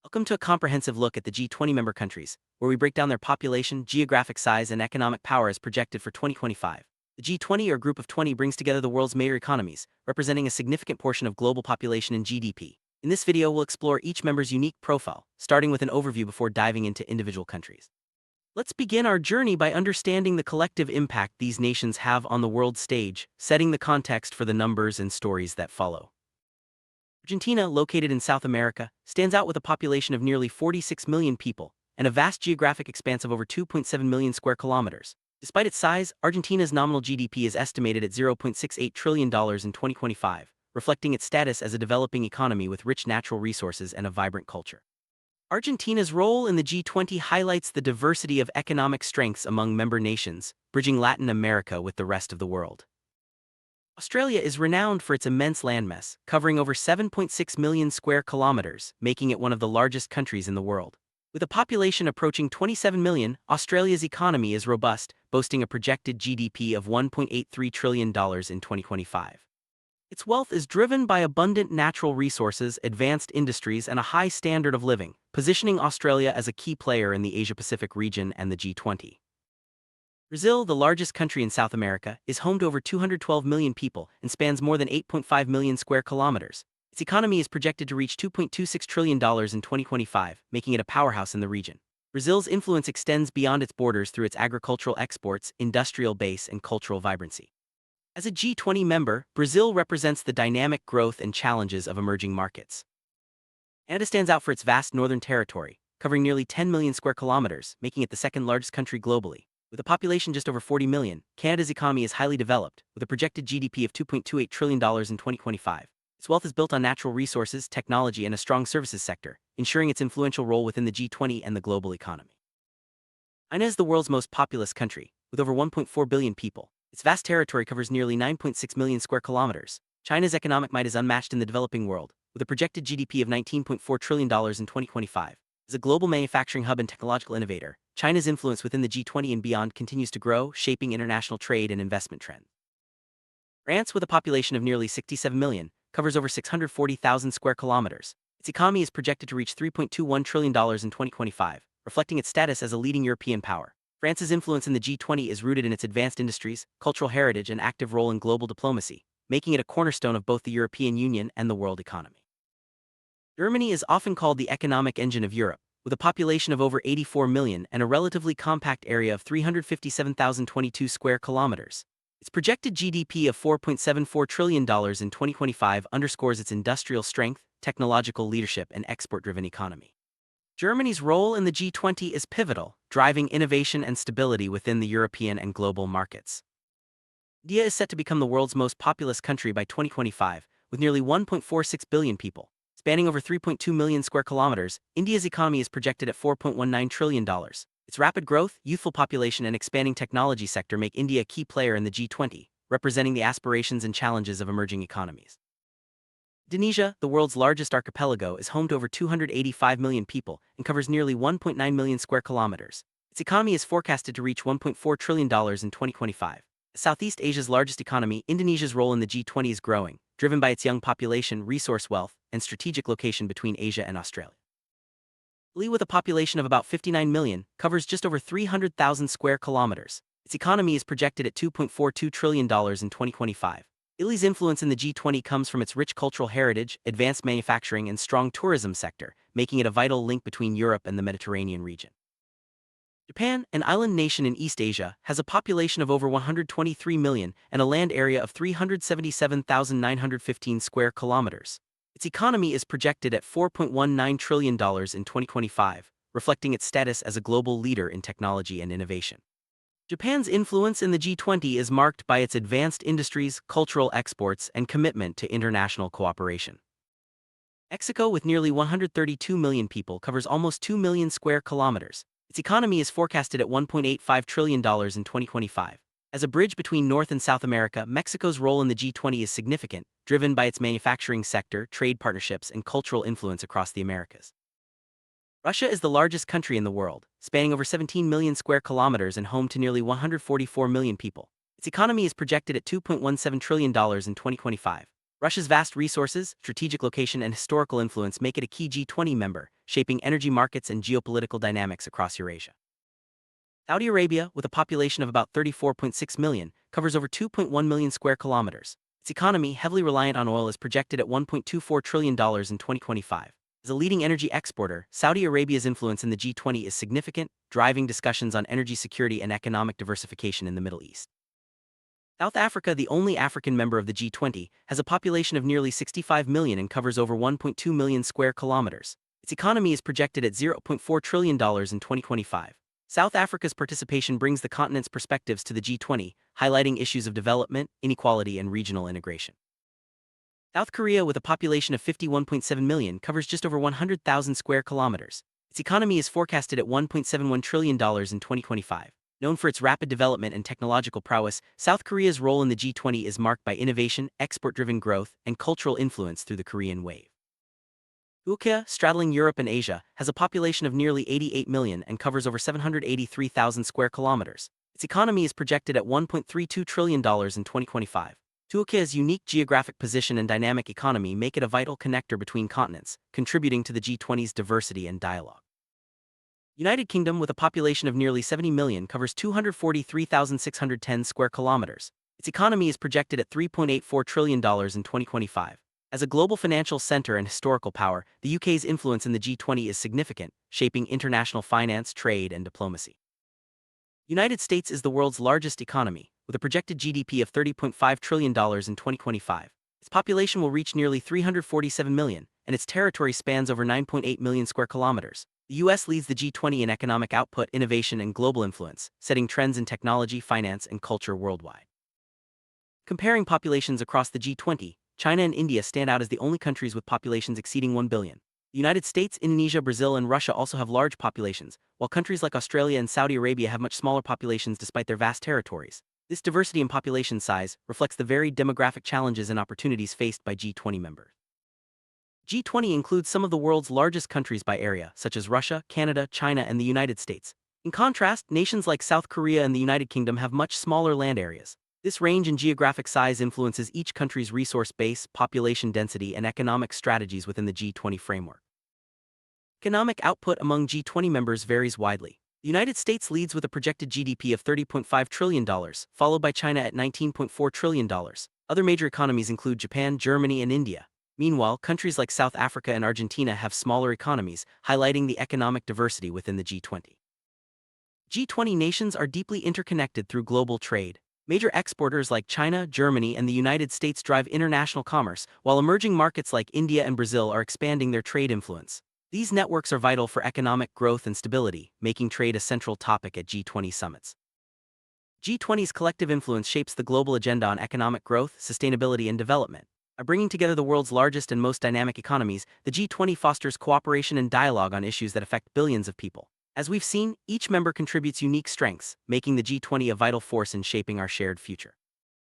Welcome to a comprehensive look at the G20 member countries, where we break down their population, geographic size, and economic power as projected for 2025. The G20 or Group of 20 brings together the world's major economies, representing a significant portion of global population and GDP. In this video, we'll explore each member's unique profile, starting with an overview before diving into individual countries. Let's begin our journey by understanding the collective impact these nations have on the world stage, setting the context for the numbers and stories that follow. Argentina, located in South America, stands out with a population of nearly 46 million people and a vast geographic expanse of over 2.7 million square kilometers. Despite its size, Argentina's nominal GDP is estimated at $0.68 trillion in 2025, reflecting its status as a developing economy with rich natural resources and a vibrant culture. Argentina's role in the G20 highlights the diversity of economic strengths among member nations, bridging Latin America with the rest of the world. Australia is renowned for its immense landmass, covering over 7.6 million square kilometers, making it one of the largest countries in the world. With a population approaching 27 million, Australia's economy is robust, boasting a projected GDP of $1.83 trillion in 2025. Its wealth is driven by abundant natural resources, advanced industries, and a high standard of living, positioning Australia as a key player in the Asia-Pacific region and the G20. Brazil, the largest country in South America, is home to over 212 million people and spans more than 8.5 million square kilometers. Its economy is projected to reach $2.26 trillion in 2025, making it a powerhouse in the region. Brazil's influence extends beyond its borders through its agricultural exports, industrial base, and cultural vibrancy. As a G20 member, Brazil represents the dynamic growth and challenges of emerging markets. Canada stands out for its vast northern territory, covering nearly 10 million square kilometers, making it the second largest country globally. With a population just over 40 million, Canada's economy is highly developed, with a projected GDP of $2.28 trillion in 2025. Its wealth is built on natural resources, technology, and a strong services sector, ensuring its influential role within the G20 and the global economy. China is the world's most populous country, with over 1.4 billion people. Its vast territory covers nearly 9.6 million square kilometers. China's economic might is unmatched in the developing world, with a projected GDP of $19.4 trillion in 2025. As a global manufacturing hub and technological innovator, China's influence within the G20 and beyond continues to grow, shaping international trade and investment trends. France, with a population of nearly 67 million, covers over 640,000 square kilometers. Its economy is projected to reach $3.21 trillion in 2025, reflecting its status as a leading European power. France's influence in the G20 is rooted in its advanced industries, cultural heritage, and active role in global diplomacy, making it a cornerstone of both the European Union and the world economy. Germany is often called the economic engine of Europe, with a population of over 84 million and a relatively compact area of 357,022 square kilometers. Its projected GDP of $4.74 trillion in 2025 underscores its industrial strength, technological leadership, and export-driven economy. Germany's role in the G20 is pivotal, driving innovation and stability within the European and global markets. India is set to become the world's most populous country by 2025, with nearly 1.46 billion people. Spanning over 3.2 million square kilometers, India's economy is projected at $4.19 trillion. Its rapid growth, youthful population, and expanding technology sector make India a key player in the G20, representing the aspirations and challenges of emerging economies. Indonesia, the world's largest archipelago, is home to over 285 million people and covers nearly 1.9 million square kilometers. Its economy is forecasted to reach $1.4 trillion in 2025. As Southeast Asia's largest economy, Indonesia's role in the G20 is growing, driven by its young population, resource wealth, and strategic location between Asia and Australia. Italy, with a population of about 59 million, covers just over 300,000 square kilometers. Its economy is projected at $2.42 trillion in 2025. Italy's influence in the G20 comes from its rich cultural heritage, advanced manufacturing, and strong tourism sector, making it a vital link between Europe and the Mediterranean region. Japan, an island nation in East Asia, has a population of over 123 million and a land area of 377,915 square kilometers. Its economy is projected at $4.19 trillion in 2025, reflecting its status as a global leader in technology and innovation. Japan's influence in the G20 is marked by its advanced industries, cultural exports, and commitment to international cooperation. Mexico, with nearly 132 million people, covers almost 2 million square kilometers. Its economy is forecasted at $1.85 trillion in 2025. As a bridge between North and South America, Mexico's role in the G20 is significant, driven by its manufacturing sector, trade partnerships, and cultural influence across the Americas. Russia is the largest country in the world, spanning over 17 million square kilometers and home to nearly 144 million people. Its economy is projected at $2.17 trillion in 2025. Russia's vast resources, strategic location, and historical influence make it a key G20 member, shaping energy markets and geopolitical dynamics across Eurasia. Saudi Arabia, with a population of about 34.6 million, covers over 2.1 million square kilometers. Its economy, heavily reliant on oil, is projected at $1.24 trillion in 2025. As a leading energy exporter, Saudi Arabia's influence in the G20 is significant, driving discussions on energy security and economic diversification in the Middle East. South Africa, the only African member of the G20, has a population of nearly 65 million and covers over 1.2 million square kilometers. Its economy is projected at $0.4 trillion in 2025. South Africa's participation brings the continent's perspectives to the G20, highlighting issues of development, inequality, and regional integration. South Korea, with a population of 51.7 million, covers just over 100,000 square kilometers. Its economy is forecasted at $1.71 trillion in 2025. Known for its rapid development and technological prowess, South Korea's role in the G20 is marked by innovation, export-driven growth, and cultural influence through the Korean Wave. Turkey, straddling Europe and Asia, has a population of nearly 88 million and covers over 783,000 square kilometers. Its economy is projected at $1.32 trillion in 2025. Turkey's unique geographic position and dynamic economy make it a vital connector between continents, contributing to the G20's diversity and dialogue. United Kingdom, with a population of nearly 70 million, covers 243,610 square kilometers. Its economy is projected at $3.84 trillion in 2025. As a global financial center and historical power, the UK's influence in the G20 is significant, shaping international finance, trade, and diplomacy. United States is the world's largest economy, with a projected GDP of $30.5 trillion in 2025. Its population will reach nearly 347 million, and its territory spans over 9.8 million square kilometers. The U.S. leads the G20 in economic output, innovation, and global influence, setting trends in technology, finance, and culture worldwide. Comparing populations across the G20, China and India stand out as the only countries with populations exceeding 1 billion. The United States, Indonesia, Brazil, and Russia also have large populations, while countries like Australia and Saudi Arabia have much smaller populations despite their vast territories. This diversity in population size reflects the varied demographic challenges and opportunities faced by G20 members. G20 includes some of the world's largest countries by area, such as Russia, Canada, China, and the United States. In contrast, nations like South Korea and the United Kingdom have much smaller land areas. This range in geographic size influences each country's resource base, population density, and economic strategies within the G20 framework. Economic output among G20 members varies widely. The United States leads with a projected GDP of $30.5 trillion, followed by China at $19.4 trillion. Other major economies include Japan, Germany, and India. Meanwhile, countries like South Africa and Argentina have smaller economies, highlighting the economic diversity within the G20. G20 nations are deeply interconnected through global trade. Major exporters like China, Germany, and the United States drive international commerce, while emerging markets like India and Brazil are expanding their trade influence. These networks are vital for economic growth and stability, making trade a central topic at G20 summits. G20's collective influence shapes the global agenda on economic growth, sustainability, and development. By bringing together the world's largest and most dynamic economies, the G20 fosters cooperation and dialogue on issues that affect billions of people. As we've seen, each member contributes unique strengths, making the G20 a vital force in shaping our shared future.